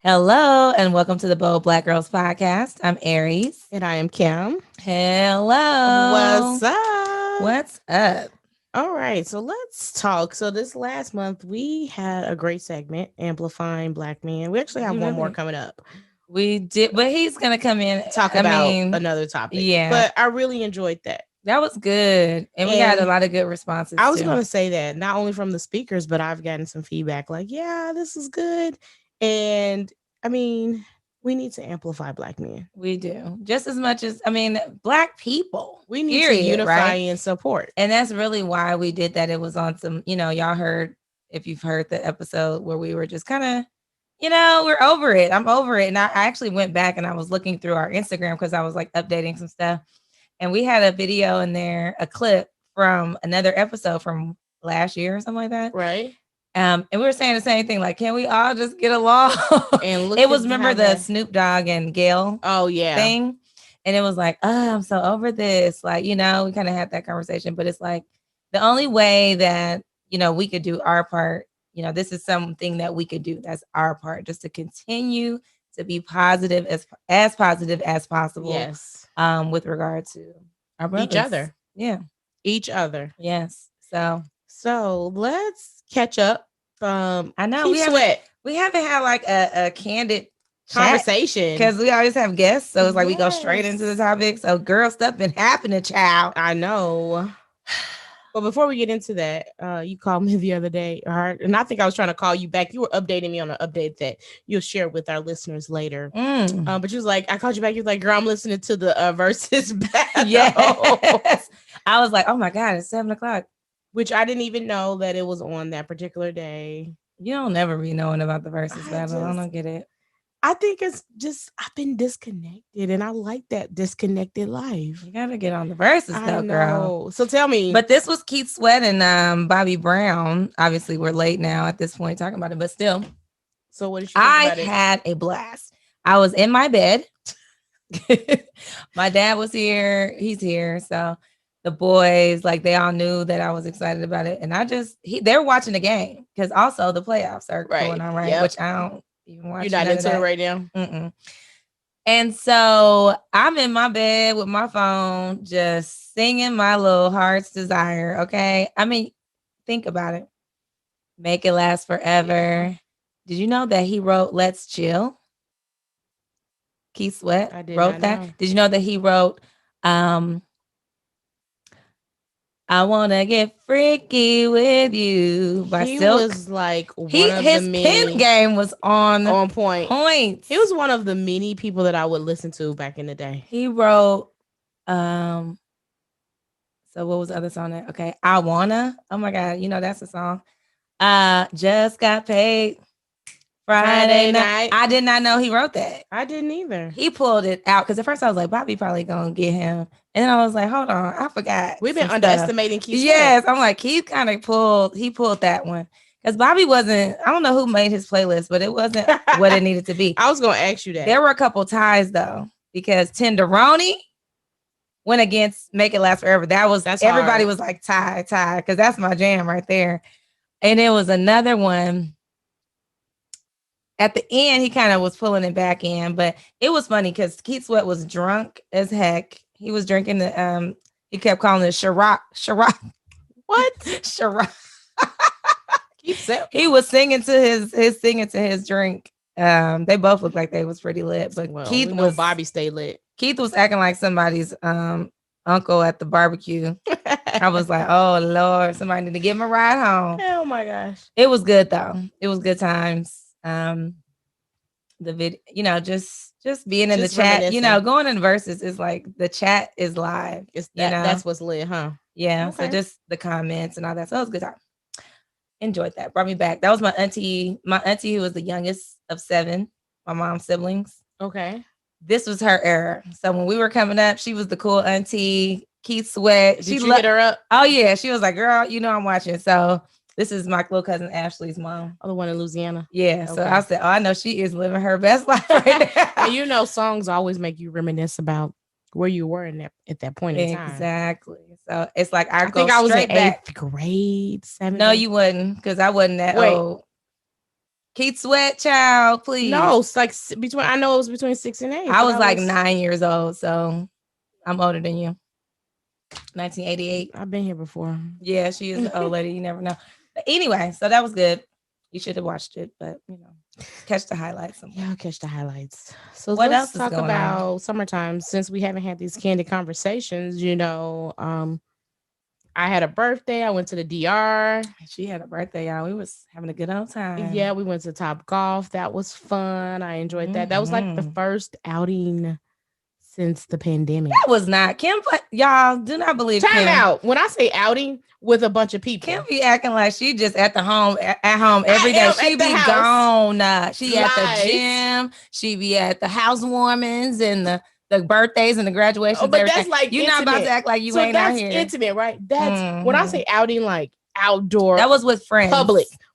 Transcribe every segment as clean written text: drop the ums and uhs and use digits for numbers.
Hello and welcome to the Bold Black Girls Podcast. I'm Aries. And I am Kim. Hello. What's up? What's up? All right, so let's talk. So this last month we had a great segment, Amplifying Black Men. We actually have one more coming up. We did, but he's gonna come in Talk about another topic. Yeah. But I really enjoyed that. That was good. And we got a lot of good responses. I was gonna say that not only from the speakers, but I've gotten some feedback like, yeah, this is good. And I mean, we need to amplify Black men. We do. Just as much as, Black people. We need to unify and support. And that's really why we did that. It was on some, y'all heard, if you've heard the episode where we were just kind of, we're over it. I'm over it. And I actually went back and I was looking through our Instagram because I was like updating some stuff. And we had a video in there, a clip from another episode from last year or something like that. Right. And we were saying the same thing, like, can we all just get along? And it was, remember the Snoop Dogg and Gail thing? And it was like, oh, I'm so over this. Like, we kind of had that conversation, but it's like the only way that, we could do our part, this is something that we could do. That's our part, just to continue to be positive, as positive as possible. Yes. With regard to our brothers. Each other. Yeah. Each other. Yes. So let's catch up. I know we haven't had like a candid conversation because we always have guests. So it's like we go straight into the topic. So girl, stuff been happening, child. I know. But before we get into that, you called me the other day, and I think I was trying to call you back. You were updating me on an update that you'll share with our listeners later. But you was like, I called you back. You was like, girl, I'm listening to the Versus battle. Yes. I was like, oh my God, it's 7:00. Which I didn't even know that it was on that particular day. You don't never be knowing about the Versus battle. I don't get it. I think it's just I've been disconnected, and I like that disconnected life. You gotta get on the Versus though, girl. So tell me. But this was Keith Sweat and Bobby Brown. Obviously, we're late now at this point talking about it, but still. So what did you think about it? I had a blast. I was in my bed. My dad was here. He's here. So the boys, like, they all knew that I was excited about it. And they're watching the game because also the playoffs are going on, right? Yep. Which I don't even watch. You're not into it right now? Mm-mm. And so I'm in my bed with my phone, just singing my little heart's desire. Okay. I mean, think about it. Make it last forever. Did you know that he wrote Let's Chill? Keith Sweat wrote that. Know. Did you know that he wrote I Wanna Get Freaky With You by Silk? He was like his pen game was on point. He was one of the many people that I would listen to back in the day. He wrote so what was the other song there? Okay, I Wanna. Oh my God, that's a song. Just Got Paid Friday night. I did not know he wrote that. I didn't either. He pulled it out because at first I was like, Bobby probably gonna get him. And then I was like, hold on, I forgot. We've been underestimating Keith. Yes, I'm like, Keith kind of pulled that one. Because Bobby wasn't, I don't know who made his playlist, but it wasn't what it needed to be. I was gonna ask you that. There were a couple ties though, because Tenderoni went against Make It Last Forever. That's everybody hard. Was like tie, because that's my jam right there. And it was another one. At the end, he kind of was pulling it back in, but it was funny because Keith Sweat was drunk as heck. He was drinking the he kept calling it Ciroc. What? Ciroc. He was singing to his drink. They both looked like they was pretty lit, but Keith was Bobby stay lit. Keith was acting like somebody's uncle at the barbecue. I was like, oh Lord, somebody need to give him a ride home. Oh my gosh. It was good though. It was good times. The video, just being in the chat, going in Versus is like the chat is live. That's what's lit, huh? Yeah. Okay. So just the comments and all that. So it was a good time. Enjoyed that. Brought me back. That was my auntie who was the youngest of 7, my mom's siblings. Okay. This was her era. So when we were coming up, she was the cool auntie. Keith Sweat. Did you hit her up? Oh yeah. She was like, girl, I'm watching. So this is my little cousin Ashley's mom. Oh, the one in Louisiana. Yeah. Okay. So I said, oh, I know she is living her best life right now. And songs always make you reminisce about where you were at that point in time. Exactly. So it's like I think I was in 8th grade, 7th. No, you wouldn't, because I wasn't that old. Keith Sweat, child, please. No, it's like between. I know it was between 6 and 8. I was like 9 years old, so I'm older than you. 1988. I've been here before. Yeah, she is an old lady. You never know. But anyway, so that was good. You should have watched it, but catch the highlights. Yeah, I'll catch the highlights. So what else? Talk about summertime since we haven't had these candid conversations. I had a birthday. I went to the DR. She had a birthday, y'all. We was having a good old time. Yeah, we went to Top Golf. That was fun. I enjoyed that. That was like the first outing since the pandemic. That was not Kim. Y'all do not believe Time out. When I say outing with a bunch of people, Kim be acting like she just at home every day. She be gone. She at the gym. She be at the housewarmings and the birthdays and the graduations. But that's like you're not about to act like you ain't out here. That's intimate, right? That's when I say outing, like outdoor. That was with friends.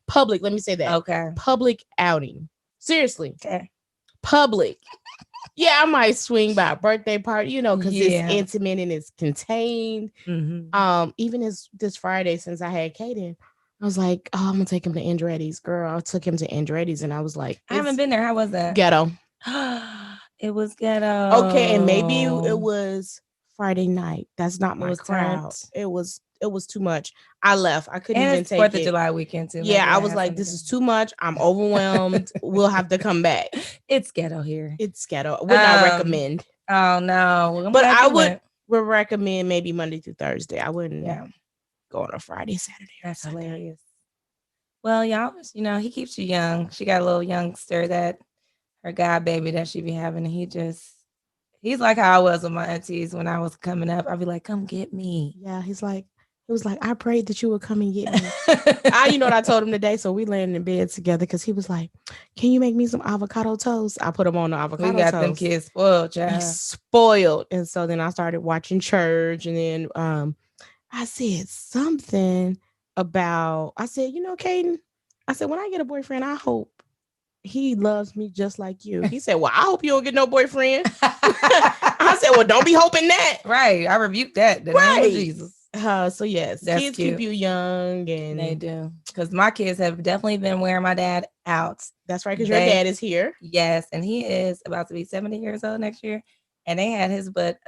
Public. Let me say that. Okay. Public outing. Seriously. Okay. Public. Yeah, I might swing by a birthday party, because it's intimate and it's contained. Mm-hmm. Even this Friday, since I had Kaden, I was like, oh, I'm gonna take him to Andretti's. Girl, I took him to Andretti's and I was like, I haven't been there. How was that? Ghetto. It was ghetto. Okay, and maybe it was Friday night. That's not my crowd. It was too much. I left. I couldn't even take 4th of July weekend too. Yeah, I was like, this is too much. I'm overwhelmed. We'll have to come back. It's ghetto here. It's ghetto. Would not recommend. Oh no. But I would recommend maybe Monday through Thursday. I wouldn't go on a Friday, Saturday. That's hilarious. Well, y'all, he keeps you young. She got a little youngster that her god baby that she be having. And he's like how I was with my aunties when I was coming up. I'd be like, come get me. Yeah, he was like, I prayed that you would come and get me. You know what I told him today? So we laying in bed together because he was like, can you make me some avocado toast? I put him on the avocado toast. We got them kids spoiled, child. He's spoiled. And so then I started watching church. And then I said something about, Caden, I said, when I get a boyfriend, I hope he loves me just like you. He said, well, I hope you don't get no boyfriend. I said, well, don't be hoping that. Right. I rebuked that. The name of Jesus. So yes, that's kids cute. Keep you young, and they do. Because my kids have definitely been wearing my dad out. That's right. Because your dad is here. Yes, and he is about to be 70 years old next year. And they had his butt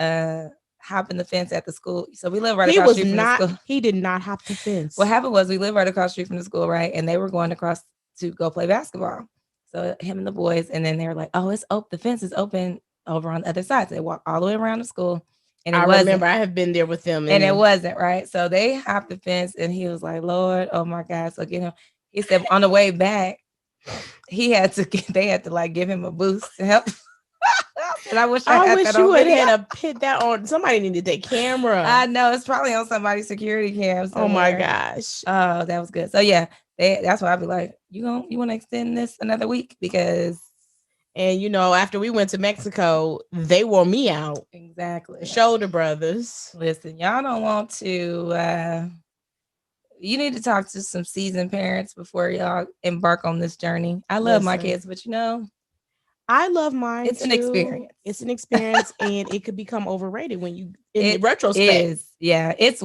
hopping the fence at the school. So we live right across the street from the school. He did not hop the fence. What happened was we live right across the street from the school, right? And they were going across to go play basketball. So him and the boys, and then they were like, "Oh, it's open. The fence is open over on the other side." So they walked all the way around the school. And I remember I have been there with them. And it wasn't, right? So they hopped the fence and he was like, Lord, oh my God. So get him. He said on the way back, they had to give him a boost to help. And I wish you would have put that on. Somebody needed to take camera. I know it's probably on somebody's security cam somewhere. Oh my gosh. Oh, that was good. So yeah, that's why I'd be like, you want to extend this another week? Because and after we went to Mexico, they wore me out. Exactly. Shoulder brothers. Listen, y'all don't want to you need to talk to some seasoned parents before y'all embark on this journey. I love my kids, but I love mine. It's too. An experience. It's an experience, and it could become overrated when you in retrospect. It's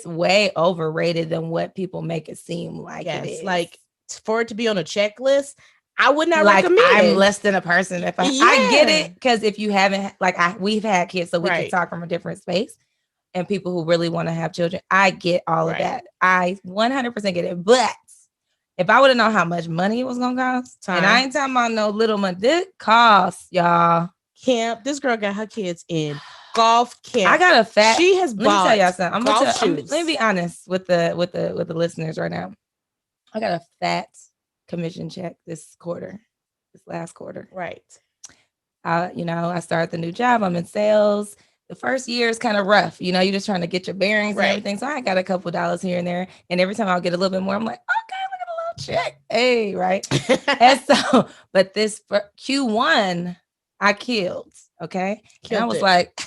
way overrated than what people make it seem like. Yes, it is. Like for it to be on a checklist, I would not recommend it. I'm less than a person. If I get it, because if you haven't, we've had kids, so we can talk from a different space. And people who really want to have children, I get all of that. I 100% get it. But if I would have known how much money it was gonna cost, and I ain't talking about no little money, this costs, y'all. Camp. This girl got her kids in golf camp. I got a fat. She has bought. Let me tell y'all something. Shoes. Let me be honest with the listeners right now. I got a fat commission check this last quarter. Right. I started the new job. I'm in sales. The first year is kind of rough. You're just trying to get your bearings and everything. So I got a couple dollars here and there. And every time I'll get a little bit more, I'm like, okay, look at a little check. Hey, right. And so, but this for Q1, I killed. Okay. And I was like,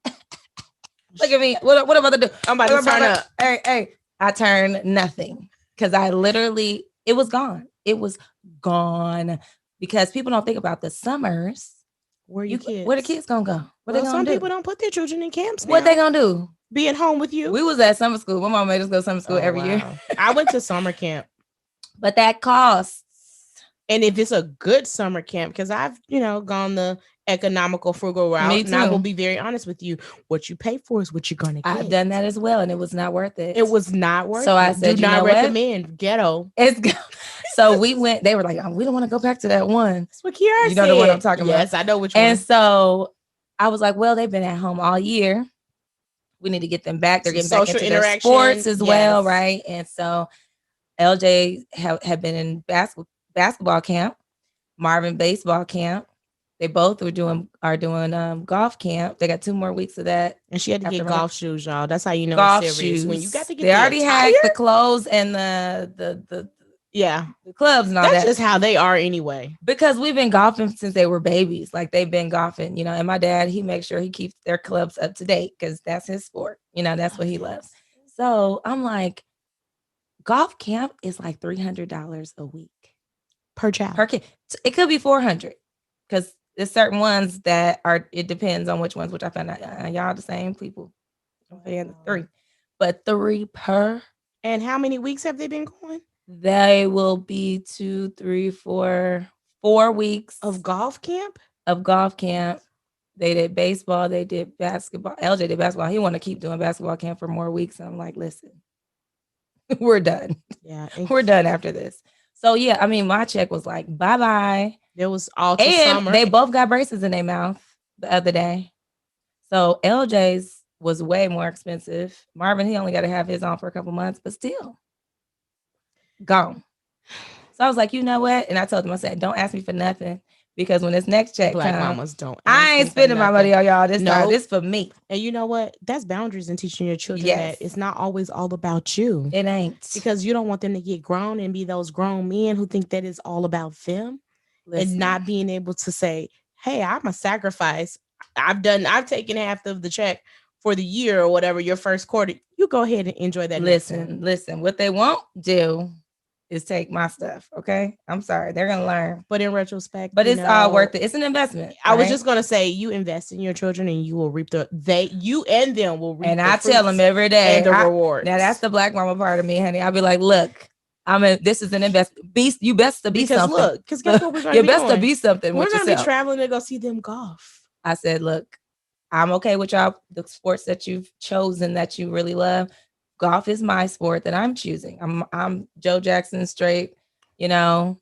look at me. What am I about to do? I'm about to turn up. Hey, I turned nothing. Because it was gone. It was gone because people don't think about the summers. Where the kids gonna go? Some people don't put their children in camps now. What they gonna do? Be at home with you? We was at summer school. My mom made us go to summer school every year. I went to summer camp. But that costs And if it's a good summer camp, because I've, gone the economical frugal route. Me too. And I will be very honest with you. What you pay for is what you're going to get. I've done that as well, and it was not worth it. It was not worth it. So I said, do not recommend ghetto. So we went, they were like, we don't want to go back to that one. That's what Kiara said. You know the one I'm talking about? Yes, I know which one. And so I was like, well, they've been at home all year. We need to get them back. They're getting back into their sports as well, right? And so LJ had been in basketball camp, Marvin baseball camp. They both are doing golf camp. They got 2 more weeks of that. And she had to get golf shoes, y'all. That's how you know golf it's serious. Shoes. When you got to get they already had the clothes and the clubs and all that. That's just how they are anyway. Because we've been golfing since they were babies. Like they've been golfing, and my dad, he makes sure he keeps their clubs up to date because that's his sport. That's what he loves. So I'm like, golf camp is like $300 a week per child. Per kid. It could be $400 because there's certain ones that are. It depends on which ones. Which I found out y'all the same people. I'm paying 3, but 3 per. And how many weeks have they been going? They will be 2, 3, 4 weeks of golf camp. They did baseball. They did basketball. LJ did basketball. He wanted to keep doing basketball camp for more weeks. I'm like, listen, we're done. Yeah, we're done after this. So yeah, I mean, my check was like, bye. There was all summer. They both got braces in their mouth the other day. So LJ's was way more expensive. Marvin, he only got to have his on for a couple months, but still gone. So I was like, you know what? And I told them, I said, don't ask me for nothing. Because when this next check Black comes, mamas don't. I ain't spending my money on y'all this time. This for me. And you know what? That's boundaries in teaching your children that it's not always all about you. It ain't. Because you don't want them to get grown and be those grown men who think that it's all about them. Listen. And not being able to say, hey, I'm a sacrifice. I've taken half of the check for the year or whatever, your first quarter. You go ahead and enjoy that. Listen, what they won't do is take my stuff. Okay. I'm sorry. They're going to learn. But in retrospect, it's all worth it. It's an investment. I was just going to say, you invest in your children and you will reap you and them will reap and I tell them every day. And the rewards. Now that's the black mama part of me, honey. I'll be like, look, this is an investment. You best to be something. Look, because guess what we're going to be best to be something. We're going to be traveling to go see them golf. I said, look, I'm okay with y'all, the sports that you've chosen that you really love. Golf is my sport that I'm choosing. I'm Joe Jackson straight, Venus and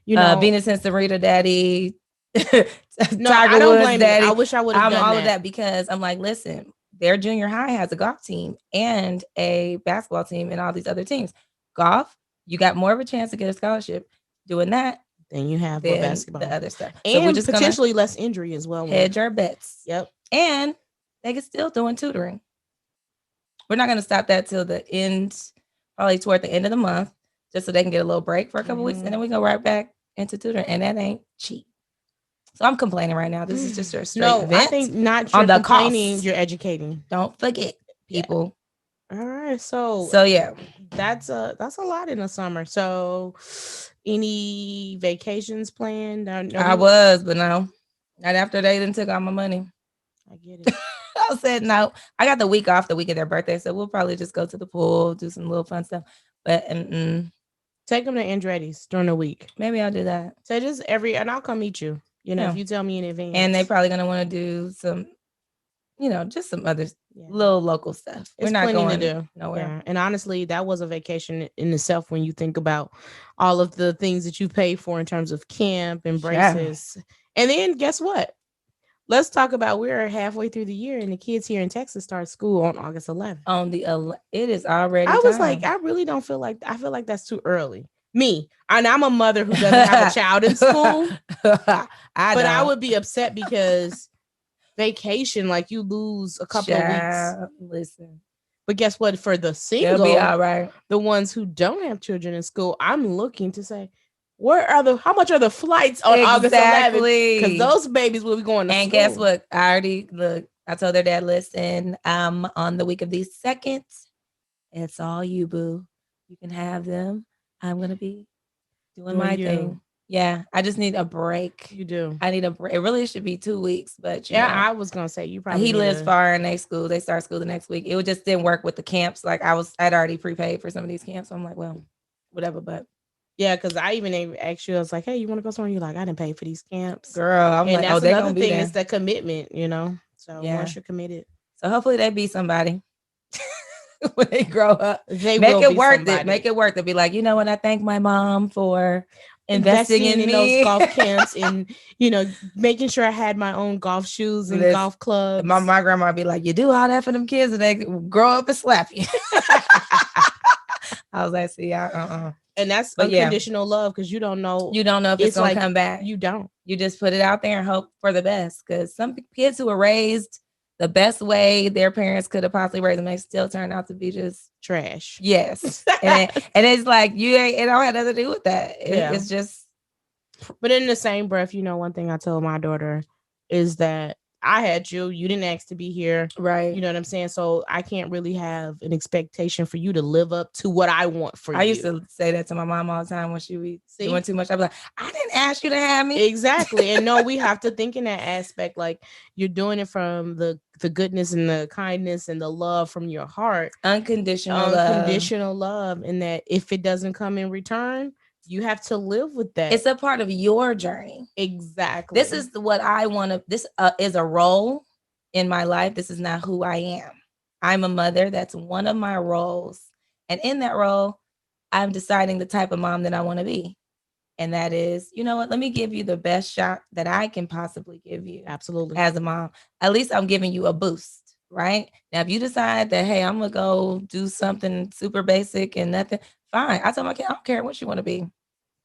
Sarita daddy, Tiger Woods daddy. I wish I would have done all of that because I'm like, listen, their junior high has a golf team and a basketball team and all these other teams. Golf, you got more of a chance to get a scholarship doing that than you have with basketball. The other stuff. And so we're just potentially less injury as well. Hedge our bets. Yep. And they can still doing tutoring. We're not going to stop that till the end, probably toward the end of the month, just so they can get a little break for a couple weeks. And then we go right back into tutoring. And that ain't cheap. So I'm complaining right now. This is just a straight event. I think not on the complaining, you're educating. Don't forget, people. Yeah. All right. So yeah. That's a lot in the summer. So any vacations planned? I was, but no. Not after they didn't took all my money. I get it. I said no. I got the week off the week of their birthday, so we'll probably just go to the pool, do some little fun stuff. But take them to Andretti's during the week. Maybe I'll do that. So just and I'll come meet you. If you tell me in advance. And they probably gonna want to do some, just some other little local stuff. We're not going to do nowhere. Yeah. And honestly, that was a vacation in itself when you think about all of the things that you pay for in terms of camp and braces. Yeah. And then guess what? Let's talk about we're halfway through the year and the kids here in Texas start school on August 11th. It is already. I was like, I really don't feel like that's too early. Me, and I'm a mother who doesn't have a child in school. I would be upset because vacation, like you lose a couple of weeks. Listen. But guess what? For the single, they'll be all right. The ones who don't have children in school, I'm looking to say, how much are the flights on August 11th? Because those babies will be going to school. And guess what? I told their dad, listen, on the week of the 2nd, it's all you, boo. You can have them. I'm going to be doing my thing. Yeah, I just need a break. You do. I need a break. It really should be 2 weeks, but I was gonna say you probably. He lives far in their school. They start school the next week. It just didn't work with the camps. Like I'd already prepaid for some of these camps. So I'm like, well, whatever. But Yeah, because I even asked you, I was like, hey, you want to go somewhere? You're like, I didn't pay for these camps. Girl, I'm and like, that's they another gonna be thing there. is the commitment, So once you're committed. So hopefully they be somebody. When they grow up, they make will it be worth somebody. it. Make it worth it. Be like, you know what? I thank my mom for investing in me. Those golf camps and making sure I had my own golf shoes and golf clubs. My grandma would be like, you do all that for them kids and they grow up and slap you. I was like, see, and that's unconditional love, because you don't know if it's gonna come back. You don't. You just put it out there and hope for the best, because some kids who were raised the best way their parents could have possibly raised them, they still turn out to be just trash. Yes. and it's like it don't have nothing to do with that. It's just. But in the same breath, one thing I told my daughter is that I had you didn't ask to be here, right? You know what I'm saying? So I can't really have an expectation for you to live up to what I want for you. I used to say that to my mom all the time when she was doing too much. I'd be like, I didn't ask you to have me. Exactly. And no, we have to think in that aspect, like you're doing it from the goodness and the kindness and the love from your heart. Unconditional love. And that if it doesn't come in return, you have to live with that. It's a part of your journey. Exactly. This is what I want to, this is a role in my life. This is not who I am. I'm a mother. That's one of my roles. And in that role, I'm deciding the type of mom that I want to be. And that is, you know what, let me give you the best shot that I can possibly give you. Absolutely. As a mom. At least I'm giving you a boost, right? Now, if you decide that, hey, I'm going to go do something super basic and nothing, fine. I tell my kid, I don't care what you want to be.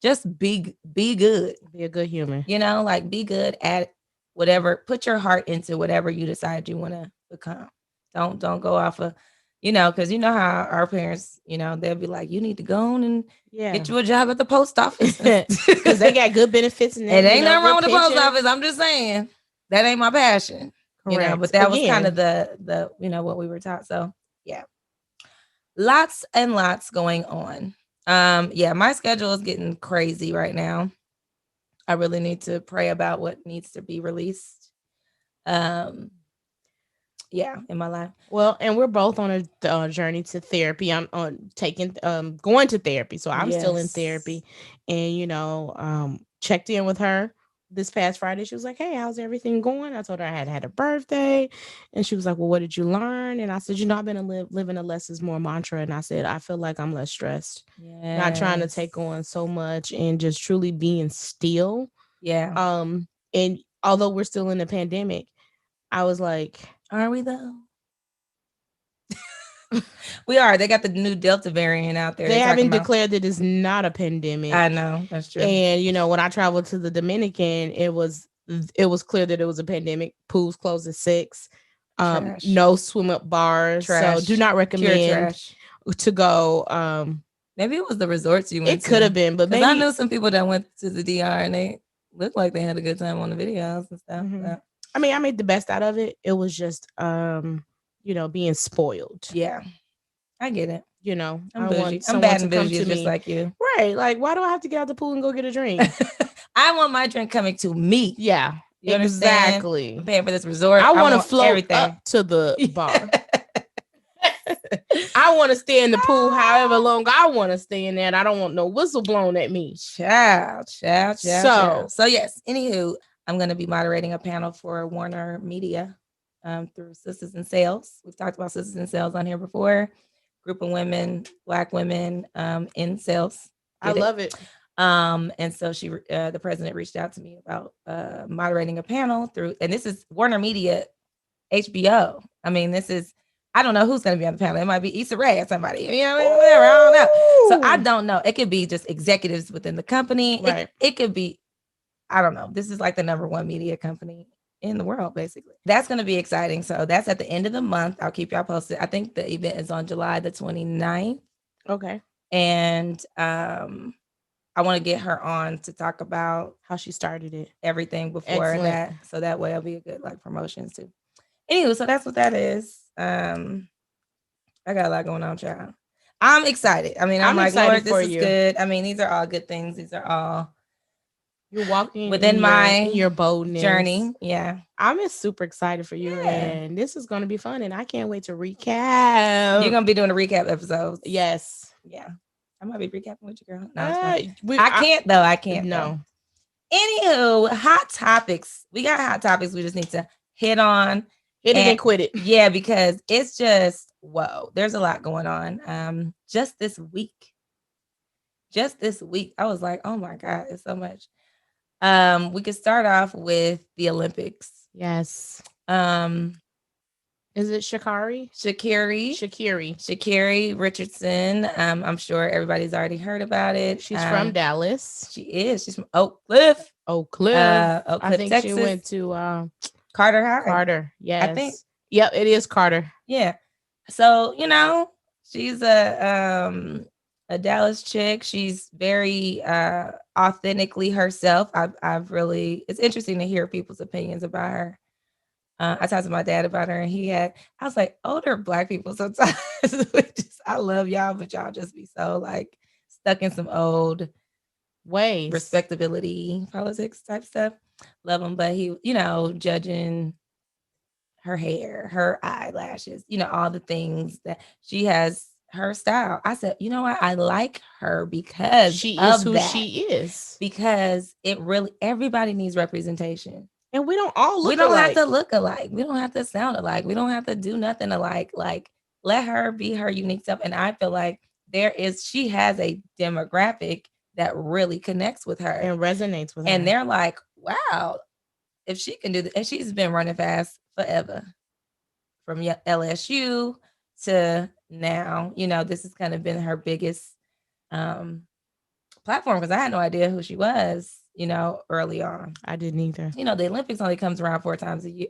Just be good. Be a good human. Like be good at whatever. Put your heart into whatever you decide you want to become. Don't go off of, because how our parents, they'll be like, you need to go on and get you a job at the post office. Because they got good benefits. And it ain't nothing wrong with the post office. I'm just saying that ain't my passion. Correct. But that was kind of the what we were taught. So yeah. Lots and lots going on. My schedule is getting crazy right now. I really need to pray about what needs to be released. In my life. Well, and we're both on a journey to therapy. I'm going to therapy, so I'm still in therapy, and checked in with her this past Friday. She was like, hey, how's everything going? I told her I had a birthday, and she was like, well, what did you learn? And I said, I've been living a less is more mantra, and I said, I feel like I'm less stressed, not trying to take on so much, and just truly being still. And although we're still in the pandemic, I was like, are we though? We are. They got the new Delta variant out there. They haven't declared that it's not a pandemic. I know, that's true. And when I traveled to the Dominican, it was clear that it was a pandemic. Pools closed at 6. No swim up bars. Trash. So do not recommend to go. Maybe it was the resorts you went to. It could have been, but maybe I know some people that went to the DR and they looked like they had a good time on the videos and stuff. Mm-hmm. I mean, I made the best out of it. It was just being spoiled. Yeah, I get it. I'm bougie. I'm bad and bougie just like you. Right. Like, why do I have to get out the pool and go get a drink? I want my drink coming to me. Yeah, you exactly. I'm paying for this resort. I want to float everything up to the bar. I want to stay in the pool however long I want to stay in there. And I don't want no whistle blown at me. Child. So yes, anywho, I'm going to be moderating a panel for Warner Media through Sisters in Sales. We've talked about Sisters in Sales on here before. Group of women, Black women in sales. I love it. And so the president reached out to me about moderating a panel through, and this is Warner Media, HBO. I mean, I don't know who's going to be on the panel. It might be Issa Rae or somebody, whatever. I don't know. So I don't know. It could be just executives within the company. Right. It could be, I don't know. This is like the number one media company in the world, basically. That's going to be exciting. So that's at the end of the month. I'll keep y'all posted. I think the event is on July the 29th. Okay. And I want to get her on to talk about how she started it, everything before that. So that way it'll be a good promotions too. Anyway, so that's what that is. I got a lot going on, child. I'm excited. I mean, I'm like, Lord, this is good. I mean, these are all good things. These are all you're walking within your boldness journey. Yeah, I'm just super excited for you, and this is going to be fun. And I can't wait to recap. You're gonna be doing a recap episode. Yes. Yeah. I might be recapping with you, girl. No, I can't though. I can't. No. Anywho, hot topics. We got hot topics. We just need to hit on. Hit it and quit it. Yeah, because it's just whoa. There's a lot going on. Just this week, I was like, oh my god, it's so much. We could start off with the Olympics. Yes. Is it Sha'Carri? Sha'Carri Richardson. I'm sure everybody's already heard about it. She's from Dallas. She is. She's from Oak Cliff. Oak Cliff, I think Texas. She went to Carter High. Carter, yes. I think. Yep, it is Carter. Yeah. So, she's a Dallas chick. She's very authentically herself. It's interesting to hear people's opinions about her. I talked to my dad about her, and I was like, older Black people sometimes, I love y'all, but y'all just be so like stuck in some old ways, respectability, politics type stuff. Love him, but he, judging her hair, her eyelashes, all the things that she has, her style. I said, you know what? I like her because she is who she is. Because everybody needs representation. And we don't all look alike. We don't have to look alike. We don't have to sound alike. We don't have to do nothing alike. Like, let her be her unique self. And I feel like she has a demographic that really connects with her. And resonates with her. And they're like, wow, if she can do this. And she's been running fast forever. From LSU to now, this has kind of been her biggest platform, because I had no idea who she was. Early on. I didn't either. The Olympics only comes around 4 times a year,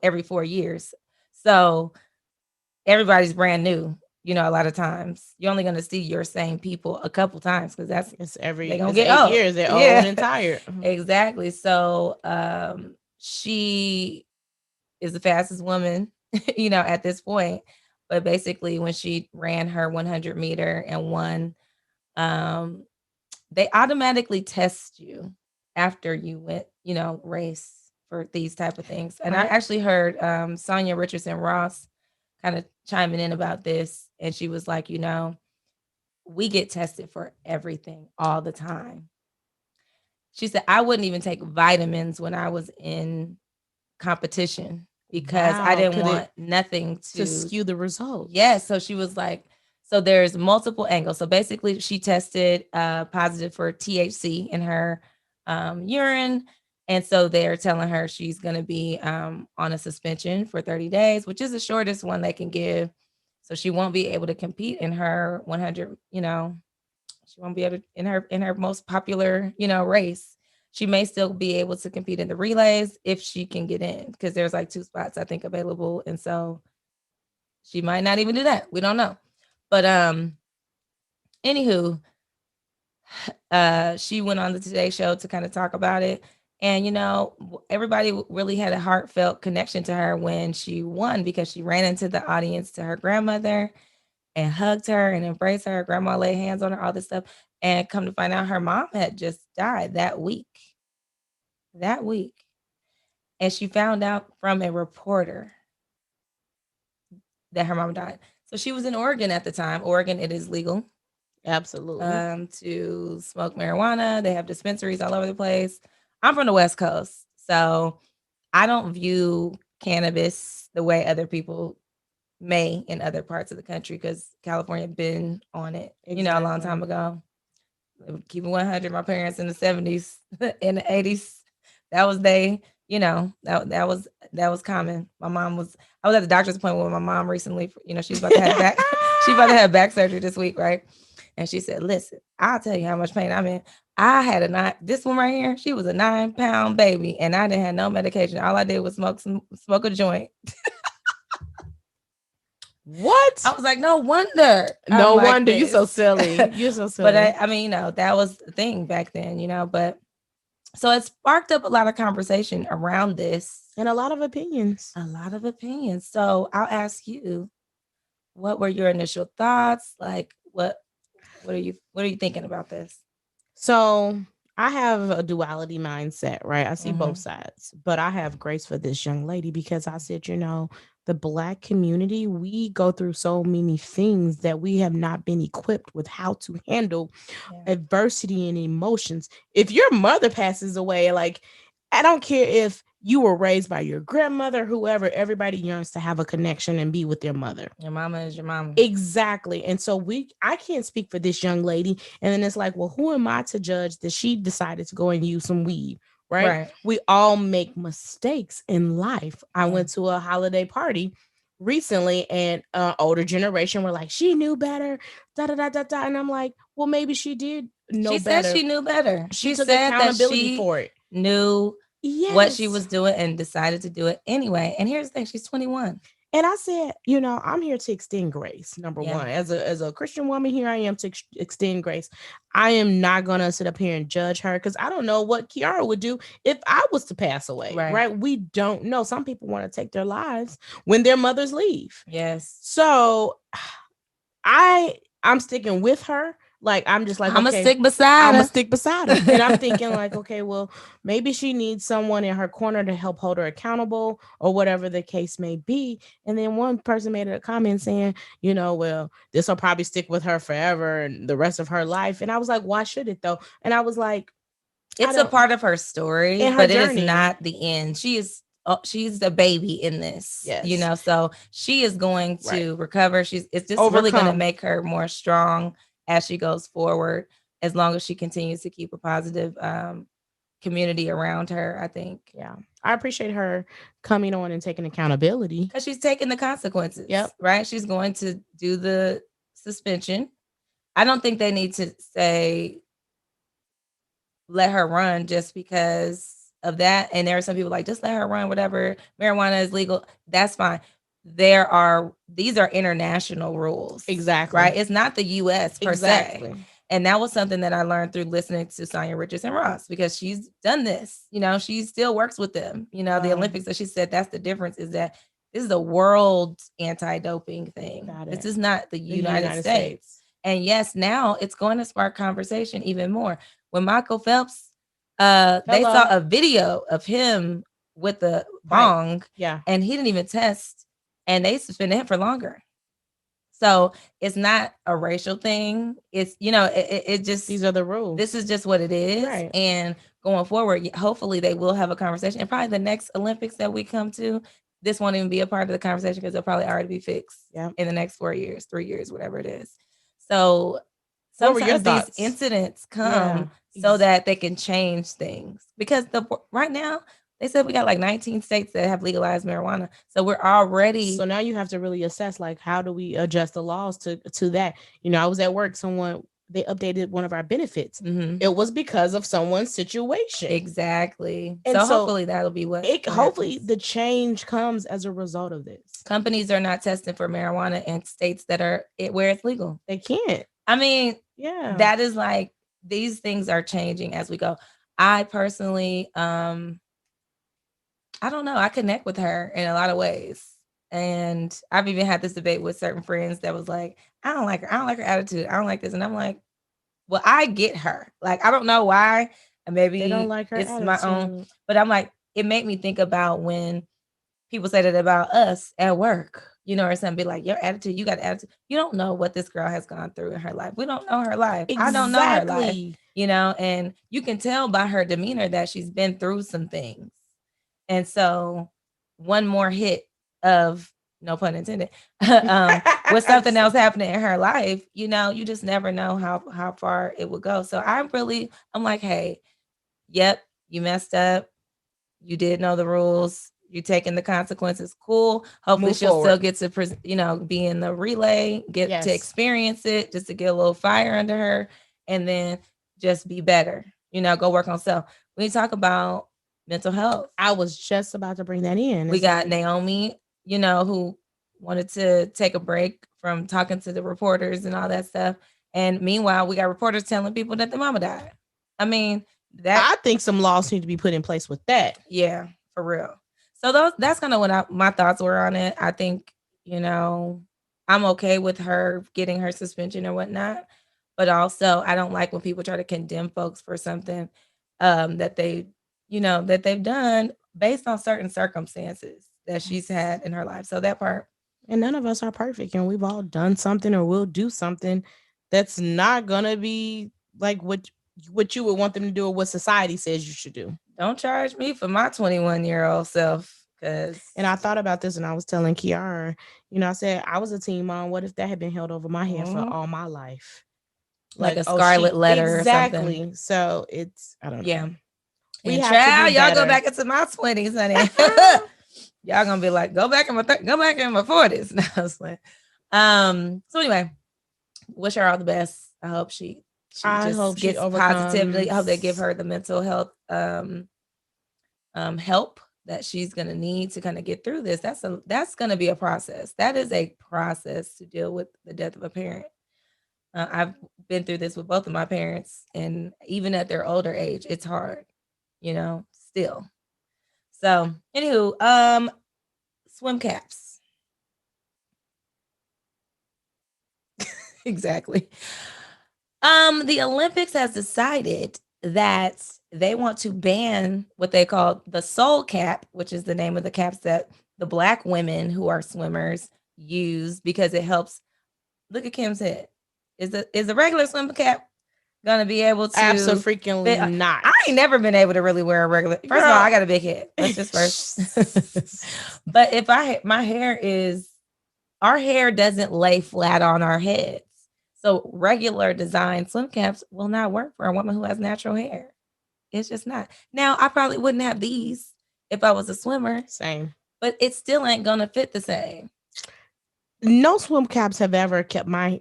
every 4 years. So everybody's brand new, a lot of times. You're only going to see your same people a couple times, because they're going to get 8 years. They're old and tired. Exactly. So she is the fastest woman, at this point. But basically, when she ran her 100 meter and won, they automatically test you after you went, race for these type of things. And I actually heard Sonia Richardson Ross kind of chiming in about this. And she was like, we get tested for everything all the time. She said, I wouldn't even take vitamins when I was in competition, because I didn't want nothing to skew the results. Yes. So she was like, so there's multiple angles. So basically she tested positive for THC in her urine. And so they're telling her she's going to be on a suspension for 30 days, which is the shortest one they can give. So she won't be able to compete in her 100, she won't be able to, in her most popular, race. She may still be able to compete in the relays if she can get in, because there's like 2 spots, I think, available. And so she might not even do that. We don't know. But anywho, she went on the Today Show to kind of talk about it. And, everybody really had a heartfelt connection to her when she won, because she ran into the audience to her grandmother and hugged her and embraced her. Grandma laid hands on her, all this stuff. And come to find out, her mom had just died that week. And she found out from a reporter that her mom died. So she was in Oregon at the time. Oregon, it is legal. Absolutely. To smoke marijuana. They have dispensaries all over the place. I'm from the West Coast, so I don't view cannabis the way other people may in other parts of the country, because California had been on it, a long time ago. Keep it 100. My parents in the 70s, in the 80s, that was that was common. I was at the doctor's appointment with my mom recently. She's about to have back surgery this week, right? And she said, listen, I'll tell you how much pain I'm in. I had this one right here. She was a 9-pound baby, and I didn't have no medication. All I did was smoke a joint. What? I was like, no wonder. No wonder. You're so silly. You're so silly. But I mean, that was the thing back then, but so it sparked up a lot of conversation around this. And a lot of opinions. So I'll ask you, what were your initial thoughts? Like, what are you thinking about this? So I have a duality mindset, right? I see both sides, but I have grace for this young lady, because I said, the Black community, we go through so many things that we have not been equipped with how to handle adversity and emotions. If your mother passes away, like, I don't care if you were raised by your grandmother, whoever, everybody yearns to have a connection and be with their mother. Your mama is your mama. Exactly. And so I can't speak for this young lady. And then it's like, well, who am I to judge that she decided to go and use some weed? Right. We all make mistakes in life. I went to a holiday party recently, and older generation were like, she knew better, da da da da da. And I'm like, well, maybe she did know better. She said she knew better. She took accountability for it. Knew what she was doing and decided to do it anyway. And here's the thing, she's 21. And I said, I'm here to extend grace. Number one, as a Christian woman, here I am to extend grace. I am not going to sit up here and judge her, because I don't know what Kiara would do if I was to pass away. Right? We don't know. Some people want to take their lives when their mothers leave. Yes. So I'm sticking with her. Like, I'm just like, I'm gonna stick beside her. And I'm thinking like, okay, well, maybe she needs someone in her corner to help hold her accountable, or whatever the case may be. And then one person made a comment saying, well, this will probably stick with her forever and the rest of her life. And I was like, why should it though? And I was like, it's a part of her story, but it is not the end. She's the baby in this, so she is going to recover. It's just really going to make her more strong as she goes forward, as long as she continues to keep a positive community around her, I think. Yeah. I appreciate her coming on and taking accountability. Because she's taking the consequences. Yep. Right? She's going to do the suspension. I don't think they need to say, let her run just because of that. And there are some people like, just let her run, whatever. Marijuana is legal. That's fine. These are international rules. Exactly. Right? It's not the US per se. And that was something that I learned through listening to Sonia Richardson Ross, because she's done this. She still works with them. The Olympics. So she said that's the difference, is that this is a world anti-doping thing. This is not the United States. And yes, now it's going to spark conversation even more. When Michael Phelps, they saw a video of him with the bong, and he didn't even test, and they suspended him for longer. So it's not a racial thing. It's, it just, these are the rules. This is just what it is. Right. And going forward, hopefully they will have a conversation. And probably the next Olympics that we come to, this won't even be a part of the conversation, because they'll probably already be fixed in the next 4 years, 3 years, whatever it is. So sometimes these incidents come so that they can change things. Because right now, they said we got like 19 states that have legalized marijuana. So we're already. So now you have to really assess, like, how do we adjust the laws to that? I was at work. They updated one of our benefits. Mm-hmm. It was because of someone's situation. Exactly. And so hopefully that'll be what. Hopefully the change comes as a result of this. Companies are not testing for marijuana in states that are where it's legal. They can't. I mean, that is like, these things are changing as we go. I personally, I don't know. I connect with her in a lot of ways. And I've even had this debate with certain friends that was like, I don't like her. I don't like her attitude. I don't like this. And I'm like, well, I get her. Like, I don't know why. And maybe they don't like her it's attitude. My own. But I'm like, it made me think about when people say that about us at work, or something, be like, your attitude, you got attitude. You don't know what this girl has gone through in her life. We don't know her life. Exactly. I don't know her life, and you can tell by her demeanor that she's been through some things. And so one more hit of, no pun intended, with something else happening in her life, you just never know how far it would go. So I'm like, hey, yep, you messed up. You did know the rules. You're taking the consequences. Cool. Hopefully she'll still get to, be in the relay, get to experience it, just to get a little fire under her, and then just be better. Go work on self. When you talk about mental health, I was just about to bring that in. We got Naomi, who wanted to take a break from talking to the reporters and all that stuff. And meanwhile, we got reporters telling people that the mama died. I mean, I think some laws need to be put in place with that. Yeah, for real. So that's kind of what my thoughts were on it. I think, I'm okay with her getting her suspension or whatnot. But also, I don't like when people try to condemn folks for something that they've done based on certain circumstances. that she's had in her life. So that part. And none of us are perfect, and we've all done something or will do something that's not gonna be like what you would want them to do or what society says you should do. Don't charge me for my 21-year-old self. And I thought about this and I was telling Kiara, I said I was a teen mom. What if that had been held over my head for all my life? Like a scarlet letter exactly. or something. So it's, I don't know. Yeah. We and child, y'all go back into my 20s, honey. Y'all gonna be like, go back in my 40s. No, I was like, so anyway, wish her all the best. I hope she just gets positively. I hope they give her the mental health help that she's gonna need to kind of get through this. That's gonna be a process. That is a process to deal with the death of a parent. I've been through this with both of my parents, and even at their older age, it's hard, still. So, anywho, swim caps. Exactly. The Olympics has decided that they want to ban what they call the soul cap, which is the name of the caps that the Black women who are swimmers use because it helps. Look at Kim's head. Is a regular swim cap gonna be able to? Absolutely not. I ain't never been able to really wear a regular. First of all, I got a big head. Let's just first. But if our hair doesn't lay flat on our heads. So regular design swim caps will not work for a woman who has natural hair. It's just not. Now, I probably wouldn't have these if I was a swimmer. Same. But it still ain't gonna fit the same. No swim caps have ever kept my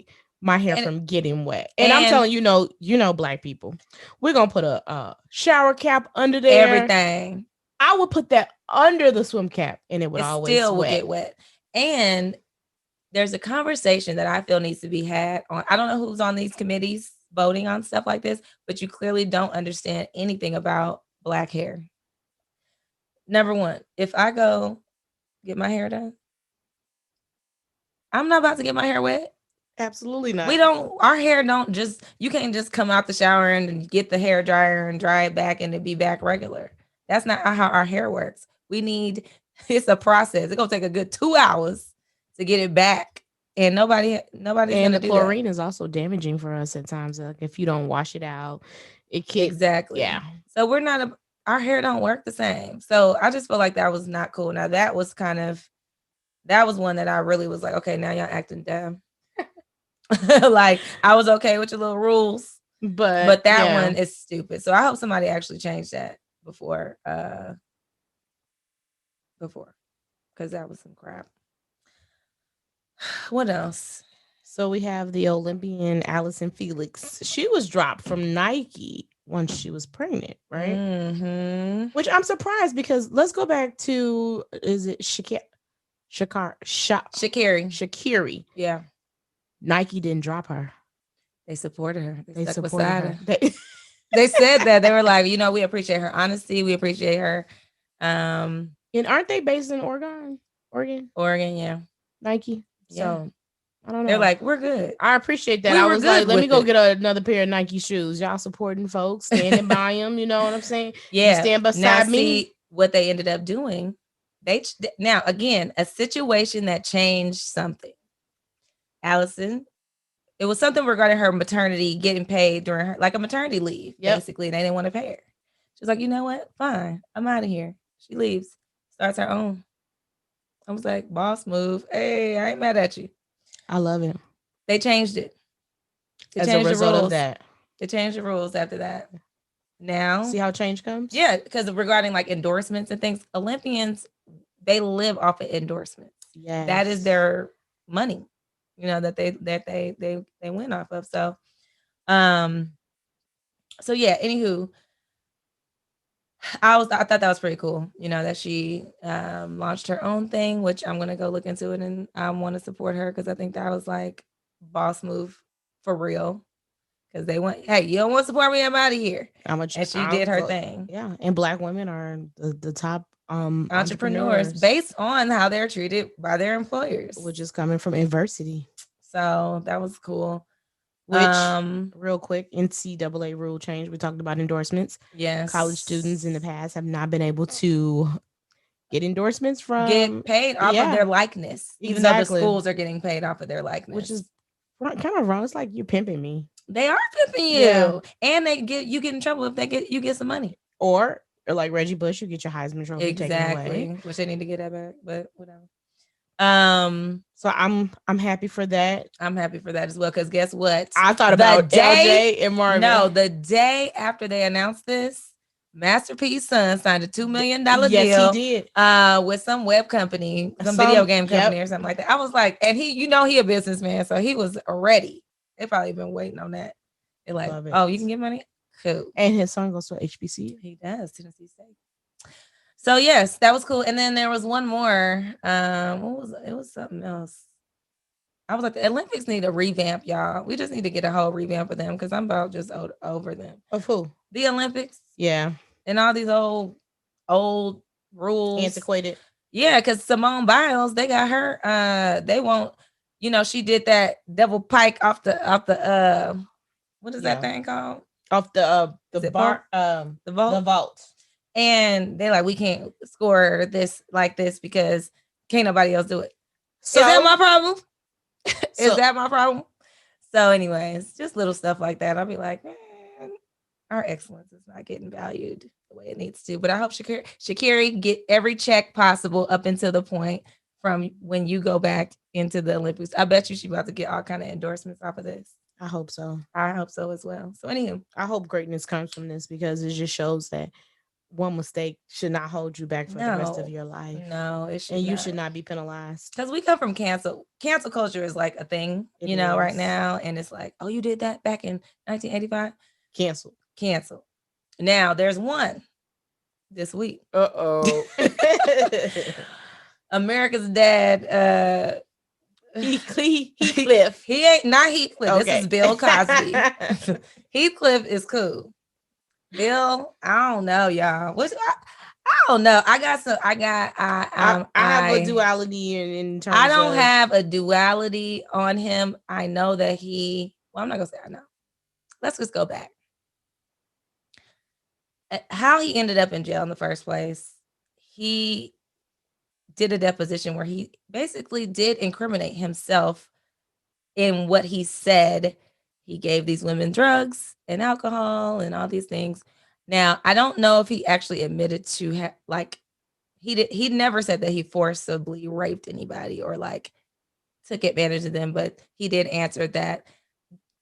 hair from getting wet. And I'm telling you, Black people, we're gonna put a shower cap under there. Everything. I would put that under the swim cap, and it would always still will get wet. And there's a conversation that I feel needs to be had on. I don't know who's on these committees voting on stuff like this, but you clearly don't understand anything about Black hair. Number one, if I go get my hair done, I'm not about to get my hair wet. Absolutely not. Our hair don't just, you can't just come out the shower and get the hair dryer and dry it back and it be back regular. That's not how our hair works. It's a process. It's going to take a good 2 hours to get it back. And nobody's going to do that. And the chlorine is also damaging for us at times. Like if you don't wash it out, it can. Exactly. Yeah. So our hair don't work the same. So I just feel like that was not cool. Now that was one that I really was like, okay, now y'all acting dumb. Like I was okay with your little rules, but that one is stupid. So I hope somebody actually changed that before, because that was some crap. What else? So we have the Olympian Allison Felix. She was dropped from Nike once she was pregnant, right? Mm-hmm. Which I'm surprised because let's go back to, is it Sha'Carri? Yeah. Nike didn't drop her. They supported her. They stuck beside her. They said that. They were like, we appreciate her honesty. We appreciate her. And aren't they based in Oregon? Oregon, yeah. Nike. Yeah. So I don't know. They're like, we're good. I appreciate that. I was like, let me go get another pair of Nike shoes. Y'all supporting folks, standing by them. You know what I'm saying? Yeah. You stand beside me. See what they ended up doing. Now, again, a situation that changed something. Allison, it was something regarding her maternity getting paid during her, like a maternity leave, basically. They didn't want to pay her. She was like, you know what? Fine. I'm out of here. She leaves, starts her own. I was like, boss move. Hey, I ain't mad at you. I love it. They changed it. As a result of that. They changed the rules after that. Now. See how change comes? Yeah, because regarding like endorsements and things, Olympians, they live off of endorsements. Yeah. That is their money. That they went off of. So yeah, anywho, I thought that was pretty cool, that she launched her own thing, which I'm gonna go look into it, and I want to support her because I think that was like boss move for real. Because they went, hey, you don't want to support me, I'm out of here. And she did her thing. Yeah, and Black women are the top entrepreneurs based on how they're treated by their employers, which is coming from adversity. So that was cool. Which, real quick, NCAA rule change. We talked about endorsements. Yes, college students in the past have not been able to get endorsements from, get paid off of their likeness, even though the schools are getting paid off of their likeness, which is kind of wrong. It's like you're pimping me. They are pimping you, and they get in trouble if you get some money, or like Reggie Bush, you get your Heisman Trophy taken away, which they need to get that back, but whatever. So I'm happy for that. I'm happy for that as well, because guess what? I thought about LJ and Marvin. No, the day after they announced this, Master P's son signed a $2 million deal. Yes, he did. With some web company, some video game company or something like that. I was like, and he a businessman, so he was ready. They probably been waiting on that. They're like, oh, you can get money? Cool. And his son goes to HBCU. He does, Tennessee State. So yes, that was cool. And then there was one more. What was it? It was something else. I was like, the Olympics need a revamp, y'all. We just need to get a whole revamp of them, because I'm about just over them. Of who? The Olympics. Yeah. And all these old rules. Antiquated. Yeah, because Simone Biles, they got her. They won't, she did that devil pike off the what is that thing called? Off the bar, the vault. The vault. And they're like, we can't score this like this because can't nobody else do it. So, is that my problem? Is that my problem? So anyways, just little stuff like that. I'll be like, man, our excellence is not getting valued the way it needs to. But I hope Sha'Carri get every check possible up until the point from when you go back into the Olympics. I bet you she's about to get all kind of endorsements off of this. I hope so. I hope so as well. So anywho, I hope greatness comes from this, because it just shows that one mistake should not hold you back for the rest of your life. No, it should. And you should not be penalized. Because we come from cancel culture is like a thing, right now. And it's like, oh, you did that back in 1985? Cancel. Now there's one this week. Uh-oh. America's Dad, Heathcliff. He ain't not Heathcliff. Okay. This is Bill Cosby. Heathcliff is cool. Bill, I don't know, y'all. I don't know. I have a duality in terms. I don't have a duality on him. I know that I'm not gonna say I know. Let's just go back. How he ended up in jail in the first place. He did a deposition where he basically did incriminate himself in what he said. He gave these women drugs and alcohol and all these things. Now, I don't know if he actually admitted to he never said that he forcibly raped anybody or took advantage of them, but he did answer that,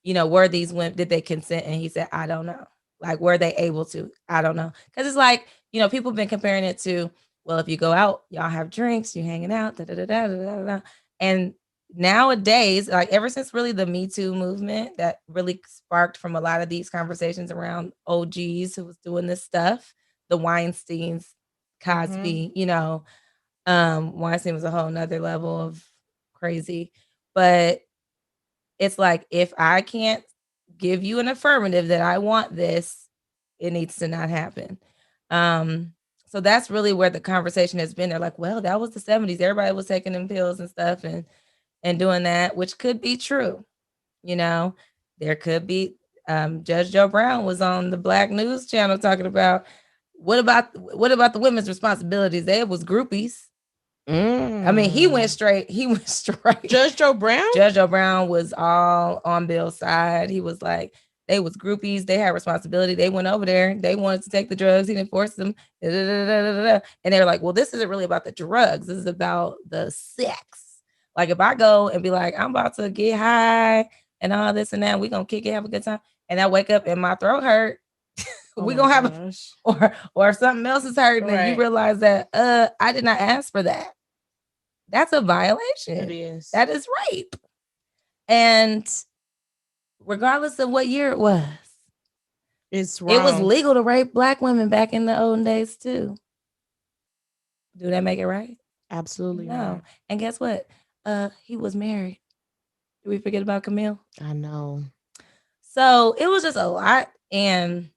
were these women, did they consent? And he said, I don't know. Were they able to? I don't know. Because it's people have been comparing it to, well, if you go out, y'all have drinks, you hanging out, da da da da da da. And nowadays, ever since really the Me Too movement that really sparked from a lot of these conversations around OGs who was doing this stuff, the Weinsteins, Cosby, Weinstein was a whole nother level of crazy. But it's like, if I can't give you an affirmative that I want this, it needs to not happen. So that's really where the conversation has been. They're like, well, that was the 70s. Everybody was taking them pills and stuff and doing that, which could be true. There could be. Judge Joe Brown was on the Black News Channel talking about what about the women's responsibilities? They was groupies. I mean, he went straight. Judge Joe Brown was all on Bill's side. He was like, they was groupies. They had responsibility. They went over there. They wanted to take the drugs. He didn't force them. And they were like, well, this isn't really about the drugs. This is about the sex. If I go and be like, I'm about to get high and all this and that, we gonna kick it, have a good time, and I wake up and my throat hurt, we gonna have or something else is hurting, and you realize that I did not ask for that. That's a violation. It is. That is rape. And regardless of what year it was, it's wrong. It was legal to rape Black women back in the olden days too. Do that make it right? Absolutely no. Right. And guess what? He was married. Did we forget about Camille? I know. So it was just a lot. And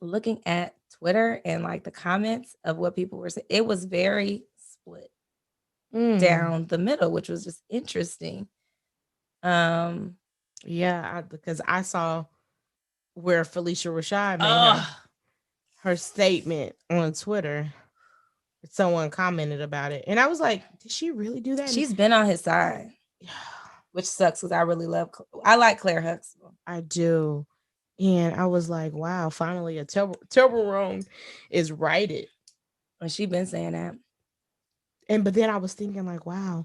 looking at Twitter and the comments of what people were saying, it was very split down the middle, which was just interesting. Because I saw where Felicia Rashad made her statement on Twitter. someone commented about it. And I was like, did she really do that? She's been on his side, which sucks because I like Claire Huxtable. I do. And I was like, wow, finally a terrible wrong is righted. And she been saying that. But then I was thinking like, wow,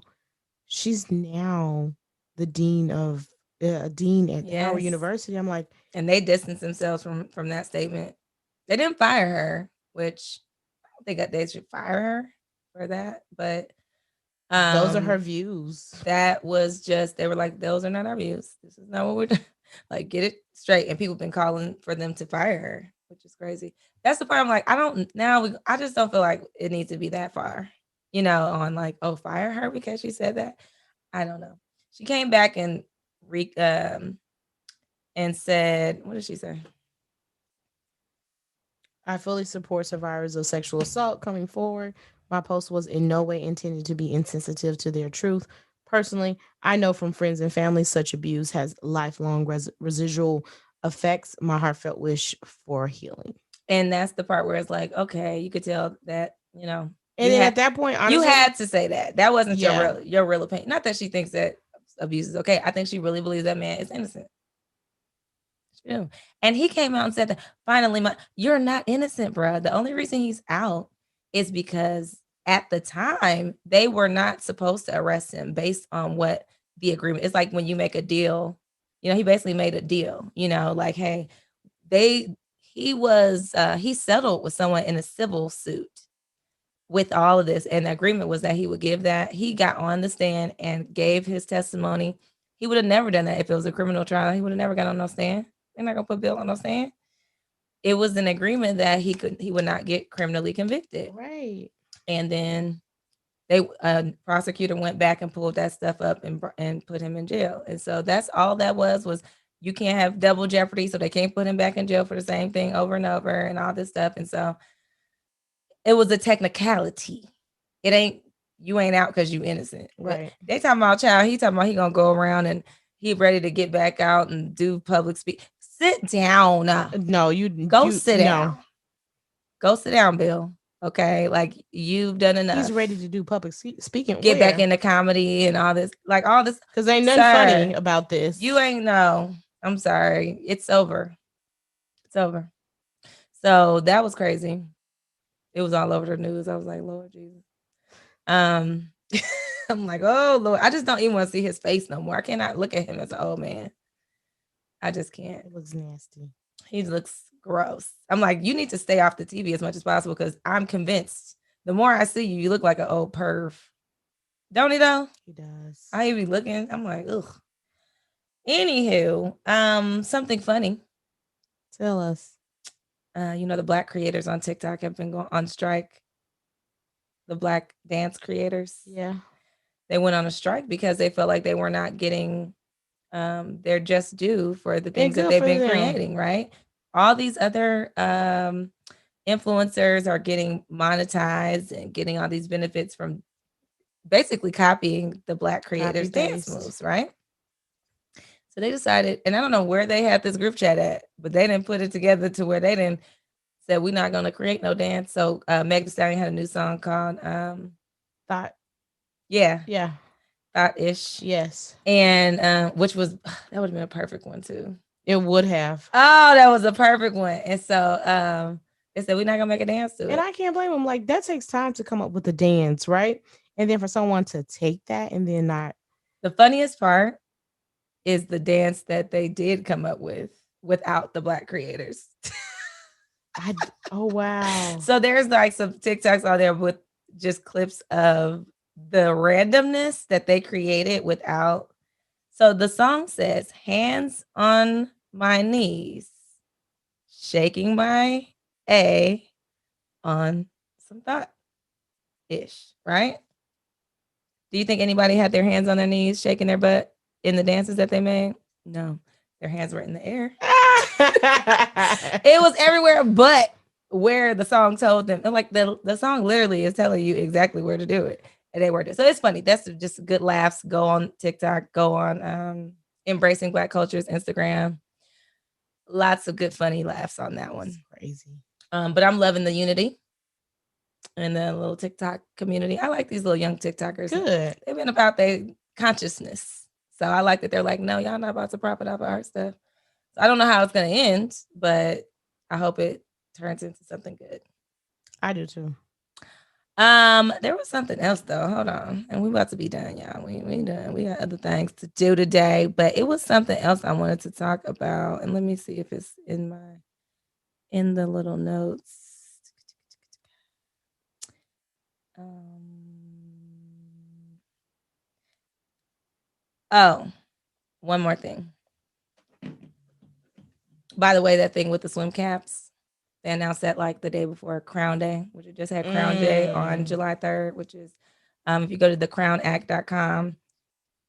she's now the dean of dean at Howard University. I'm like, and they distanced themselves from that statement. They didn't fire her, which I don't think they should fire her for that. But those are her views. That was just, they were like, those are not our views. This is not what we're doing. Like, get it straight. And people have been calling for them to fire her, which is crazy. That's the part I'm like, I just don't feel like it needs to be that far, on like, oh, fire her because she said that. I don't know. She came back and said, what did she say? I fully support survivors of sexual assault coming forward. My post was in no way intended to be insensitive to their truth. Personally, I know from friends and family such abuse has lifelong residual effects. My heartfelt wish for healing. And that's the part where it's like, okay, you could tell that, And then at that point, honestly, you had to say that. That wasn't your real opinion. Not that she thinks that abuse is okay. I think she really believes that man is innocent. Yeah. And he came out and said that finally, you're not innocent, bro. The only reason he's out is because at the time they were not supposed to arrest him based on what the agreement. It's like when you make a deal, he basically made a deal, like, hey, he settled with someone in a civil suit with all of this. And the agreement was that he would give that. He got on the stand and gave his testimony. He would have never done that if it was a criminal trial. He would have never got on no stand. They're not gonna put Bill on no stand. It was an agreement that he would not get criminally convicted. Right. And then prosecutor went back and pulled that stuff up and put him in jail. And so that's all that was you can't have double jeopardy, so they can't put him back in jail for the same thing over and over and all this stuff. And so it was a technicality. You ain't out because you innocent. Right. But they talking about child. He talking about he gonna go around and he ready to get back out and do public speak. Sit down. No, you sit down. Go sit down, Bill. Okay, like you've done enough. He's ready to do public speaking. Get back into comedy and all this, because ain't nothing funny about this. You ain't know. I'm sorry. It's over. It's over. So that was crazy. It was all over the news. I was like, Lord Jesus. I'm like, oh Lord, I just don't even want to see his face no more. I cannot look at him as an old man. I just can't. It looks nasty. He looks gross. I'm like, you need to stay off the TV as much as possible because I'm convinced the more I see you, you look like an old perv. Don't he though? He does. I be looking. I'm like, ugh. Anywho, something funny. Tell us. The Black creators on TikTok have been going on strike. The Black dance creators. Yeah. They went on a strike because they felt like they were not getting their just due for the things that they've been creating, right? All these other influencers are getting monetized and getting all these benefits from basically copying the Black creators' dance moves, right? So they decided, and I don't know where they had this group chat at, but they didn't put it together to where they didn't say we're not going to create no dance. So Meg Thee Stallion had a new song called Thought. Yeah. Yeah. Thought-ish. Yes. And which was, that would have been a perfect one too. It would have. Oh, that was a perfect one. And so they said we're not gonna make a dance to it. And I can't blame them. Like, that takes time to come up with a dance, right? And then for someone to take that and then not. The funniest part is the dance that they did come up with without the Black creators. Oh wow. So there's like some TikToks out there with just clips of the randomness that they created without. So the song says, hands on my knees, shaking my A on some thought-ish, right? Do you think anybody had their hands on their knees, shaking their butt in the dances that they made? No, their hands were in the air. It was everywhere but where the song told them. And like the song literally is telling you exactly where to do it. And they worked it. So it's funny. That's just good laughs. Go on TikTok, go on Embracing Black Culture's Instagram. Lots of good funny laughs on that one. That's crazy. But I'm loving the unity. in the little TikTok community. I like these little young TikTokers. Good. They've been about their consciousness. So I like that they're like, no, y'all not about to profit off of our stuff. So I don't know how it's going to end, but I hope it turns into something good. I do too. There was something else though. Hold on. And we about to be done, y'all. We done. We got other things to do today, but it was something else I wanted to talk about. And let me see if it's in the little notes. Oh, one more thing. By the way, that thing with the swim caps, they announced that like the day before Crown Day, which we just had Crown Day on July 3rd, which is if you go to thecrownact.com,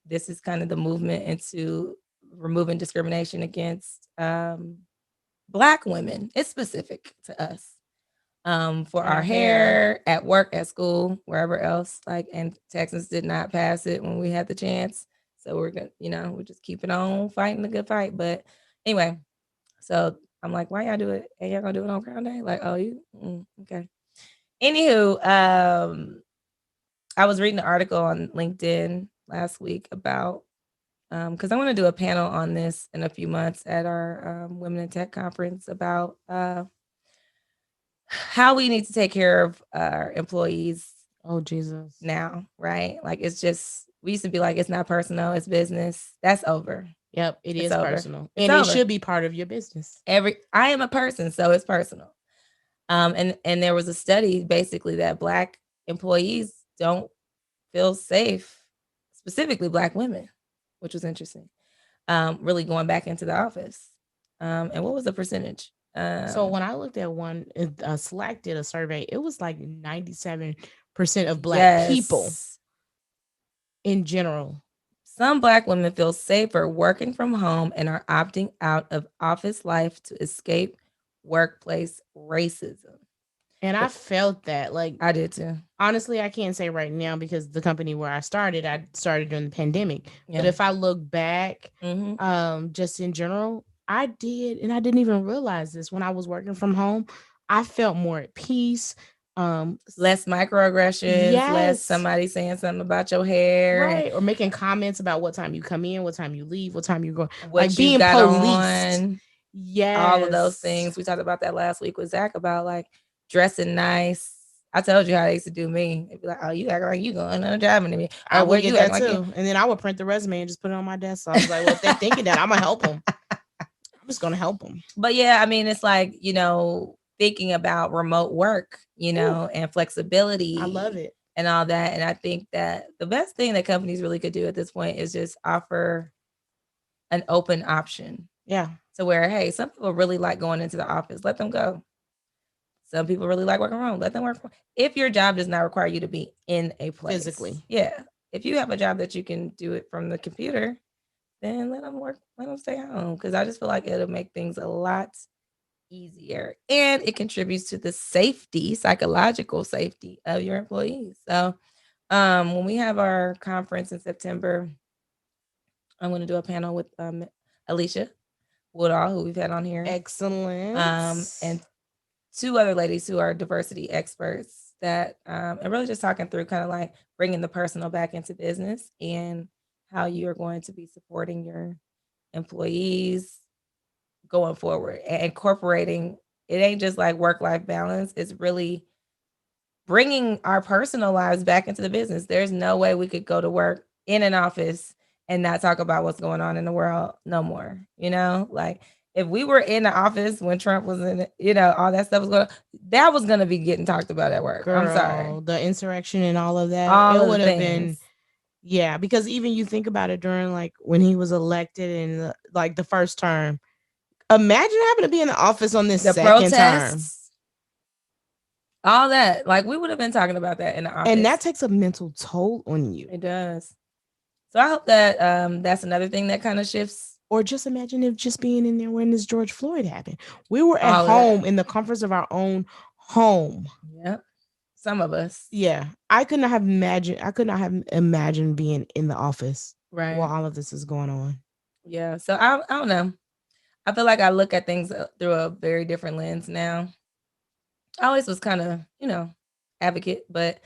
this is kind of the movement into removing discrimination against Black women. It's specific to us. For our hair, at work, at school, wherever else. Like, and Texans did not pass it when we had the chance. So we're gonna, we're just keeping on fighting the good fight. But anyway, so I'm like, why y'all do it? And y'all gonna do it on Crown Day? Like, oh, you okay. Anywho, I was reading an article on LinkedIn last week about because I want to do a panel on this in a few months at our Women in Tech conference about how we need to take care of our employees. Oh, Jesus. Now, right? Like, it's just, we used to be like, it's not personal, it's business. That's over. Yep, it's is over. Personal. And it should be part of your business. I am a person, so it's personal. And there was a study basically that Black employees don't feel safe, specifically Black women, which was interesting. Really going back into the office. And what was the percentage? So when I looked at one, Slack did a survey. It was like 97% of Black people in general. Some Black women feel safer working from home and are opting out of office life to escape workplace racism. And I felt that, like, I did too. Honestly, I can't say right now because the company where I started during the pandemic. Yeah. But if I look back, just in general, I did, and I didn't even realize this when I was working from home. I felt more at peace. Less microaggressions, less somebody saying something about your hair, right? Or making comments about what time you come in, what time you leave, what time you go, like being policed. Yes, all of those things. We talked about that last week with Zach about like dressing nice. I told you how they used to do me. They'd be like, "Oh, you act like you going on a job interview." I would get that too, and then I would print the resume and just put it on my desk. So I was like, "Well, if they're thinking that, I'm gonna help them. I'm just gonna help them." But yeah, I mean, it's like, thinking about remote work, and flexibility. I love it and all that. And I think that the best thing that companies really could do at this point is just offer an open option. Yeah. So where, hey, some people really like going into the office, let them go. Some people really like working from home, let them work from home. If your job does not require you to be in a place. Physically. Yeah. If you have a job that you can do it from the computer, then let them work, let them stay home. Because I just feel like it'll make things a lot easier. And it contributes to the safety, psychological safety of your employees. So when we have our conference in September, I'm going to do a panel with Alicia Woodall, who we've had on here. Excellent. And two other ladies who are diversity experts that and really just talking through kind of like bringing the personal back into business and how you are going to be supporting your employees going forward and incorporating. It ain't just like work-life balance. It's really bringing our personal lives back into the business. There's no way we could go to work in an office and not talk about what's going on in the world no more. Like if we were in the office when Trump was in it, all that stuff was going on, that was going to be getting talked about at work. Girl, I'm sorry. The insurrection and all of that. It would have been, yeah, because even you think about it during like when he was elected in like the first term, imagine having to be in the office on this second term. All that, like we would have been talking about that in the office. And that takes a mental toll on you. It does. So I hope that that's another thing that kind of shifts. Or just imagine if just being in there when this George Floyd happened. We were at home in the comforts of our own home. Yep. Some of us. Yeah. I could not have imagined being in the office while all of this is going on. Yeah. So I don't know. I feel like I look at things through a very different lens now. I always was kind of, advocate, but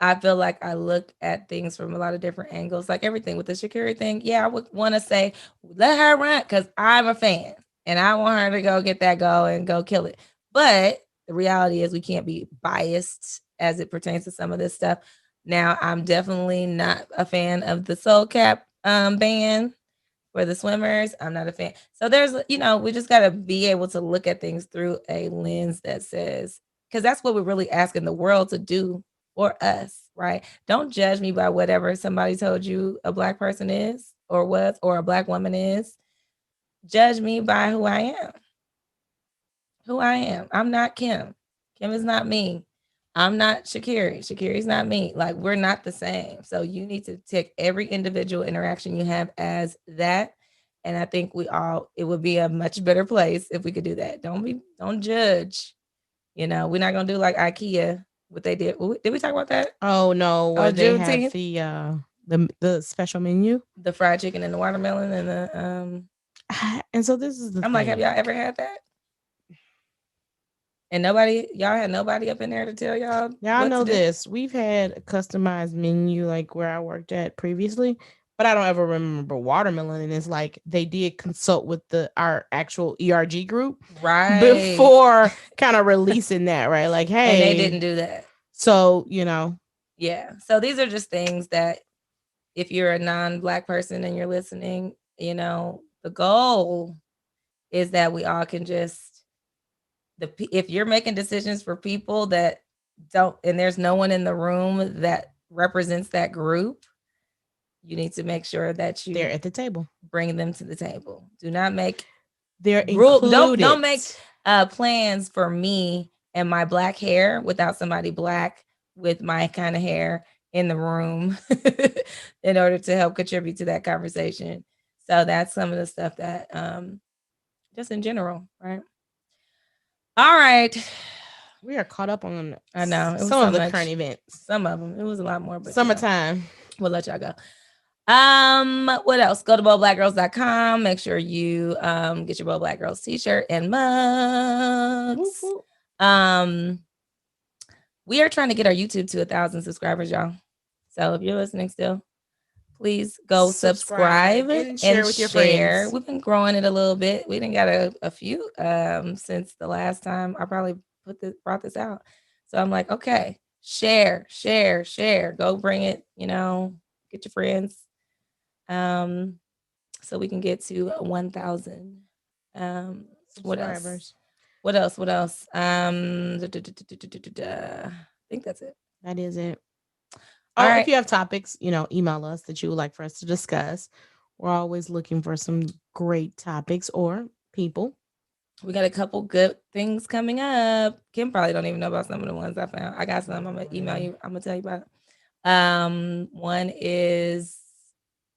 I feel like I look at things from a lot of different angles, like everything with the Sha'Carri thing. Yeah, I would want to say, let her run because I'm a fan and I want her to go get that goal and go kill it. But the reality is we can't be biased as it pertains to some of this stuff. Now, I'm definitely not a fan of the Soul Cap ban for the swimmers. I'm not a fan. So there's, we just got to be able to look at things through a lens that says, because that's what we're really asking the world to do for us, right? Don't judge me by whatever somebody told you a Black person is or was, or a Black woman is. Judge me by who I am. Who I am. I'm not Kim. Kim is not me. I'm not Sha'Carri. Sha'Carri's not me. Like, we're not the same. So you need to take every individual interaction you have as that. And I think it would be a much better place if we could do that. Don't judge. We're not gonna do like IKEA, what they did. Did we talk about that? Oh no, where they have the special menu, the fried chicken and the watermelon and the and so this is the I'm thing. Like, have y'all ever had that? And y'all had nobody up in there to tell y'all. Y'all know this. We've had a customized menu like where I worked at previously, but I don't ever remember watermelon. And it's like they did consult with our actual ERG group, right, before kind of releasing that, right? Like, hey, and they didn't do that. So yeah. So these are just things that if you're a non-Black person and you're listening, the goal is that we all can just. If you're making decisions for people that don't, and there's no one in the room that represents that group, you need to make sure that they're at the table. Bring them to the table. Do not make they're included. Don't make plans for me and my Black hair without somebody Black with my kind of hair in the room in order to help contribute to that conversation. So that's some of the stuff that just in general, right? All right. We are caught up on I know some of the current events. Some of them. It was a lot more, but summertime. We'll let y'all go. What else? Go to boldblackgirls.com. Make sure you get your Bold Black Girls t-shirt and mugs. We are trying to get our YouTube to 1,000 subscribers, y'all. So if you're listening still, please go subscribe and share with your friends. We've been growing it a little bit. We didn't got a few since the last time I probably brought this out. So I'm like, okay, share. Go bring it, get your friends. So we can get to 1,000 subscribers. What else? I think that's it. That is it. All right. If you have topics, email us that you would like for us to discuss. We're always looking for some great topics or people. We got a couple good things coming up. Kim probably don't even know about some of the ones I found. I got some. I'm gonna email you. I'm gonna tell you about it. One is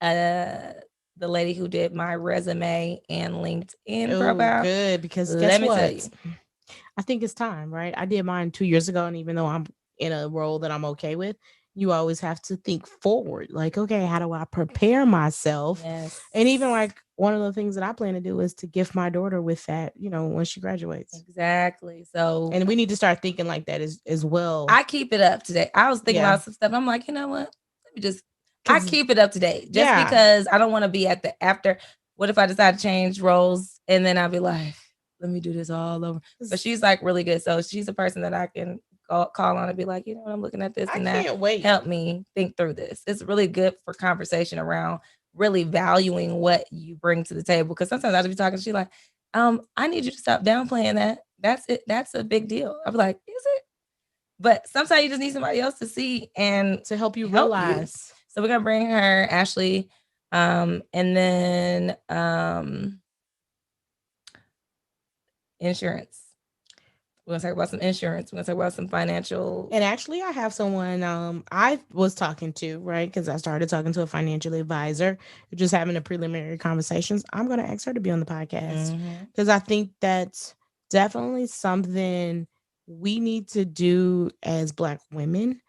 the lady who did my resume and LinkedIn profile. Good, because guess what? Tell you. I think it's time, right? I did mine 2 years ago, and even though I'm in a role that I'm okay with, you always have to think forward. Like, okay, how do I prepare myself? Yes. And even like one of the things that I plan to do is to gift my daughter with that, when she graduates. Exactly. So, and we need to start thinking like that as well. I keep it up to date. I was thinking about some stuff. I'm like, you know what? Let me just, I keep it up to date just because I don't want to be at the after. What if I decide to change roles and then I'll be like, let me do this all over. But she's like really good. So she's a person that I can call on and be like, I'm looking at this and that. Can't wait. Help me think through this. It's really good for conversation around really valuing what you bring to the table. Because sometimes I'll be talking, she's like, I need you to stop downplaying that. That's it. That's a big deal. I'll be like, is it? But sometimes you just need somebody else to see and to help you realize. So we're gonna bring her, Ashley, and then insurance. We're going to talk about some insurance. We're going to talk about some financial. And actually, I have someone I was talking to, right? Because I started talking to a financial advisor, just having a preliminary conversations. I'm going to ask her to be on the podcast because I think that's definitely something we need to do as Black women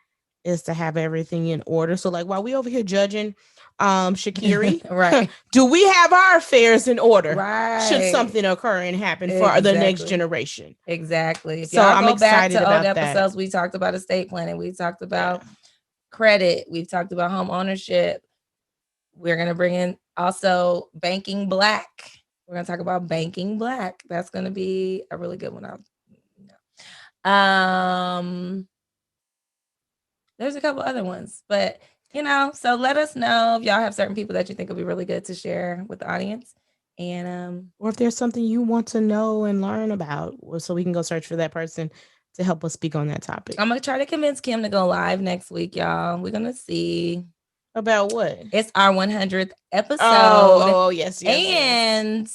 is to have everything in order. So like while we over here judging Sha'Carri, right? Do we have our affairs in order? Right. Should something occur and happen for the next generation? Exactly. If y'all go back to old episodes, we talked about estate planning. We talked about credit. We've talked about home ownership. We're going to bring in also banking black. We're going to talk about banking black. That's going to be a really good one. There's a couple other ones, but so let us know if y'all have certain people that you think would be really good to share with the audience. And or if there's something you want to know and learn about, so we can go search for that person to help us speak on that topic. I'm going to try to convince Kim to go live next week, y'all. We're going to see. About what? It's our 100th episode. Oh, yes. And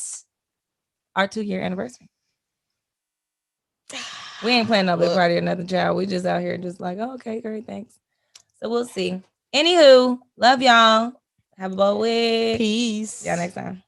our 2-year anniversary. We ain't planning no big party or nothing, child. We just out here just like, oh, okay, great, thanks. So we'll see. Anywho, love y'all. Have a good week. Peace. See y'all next time.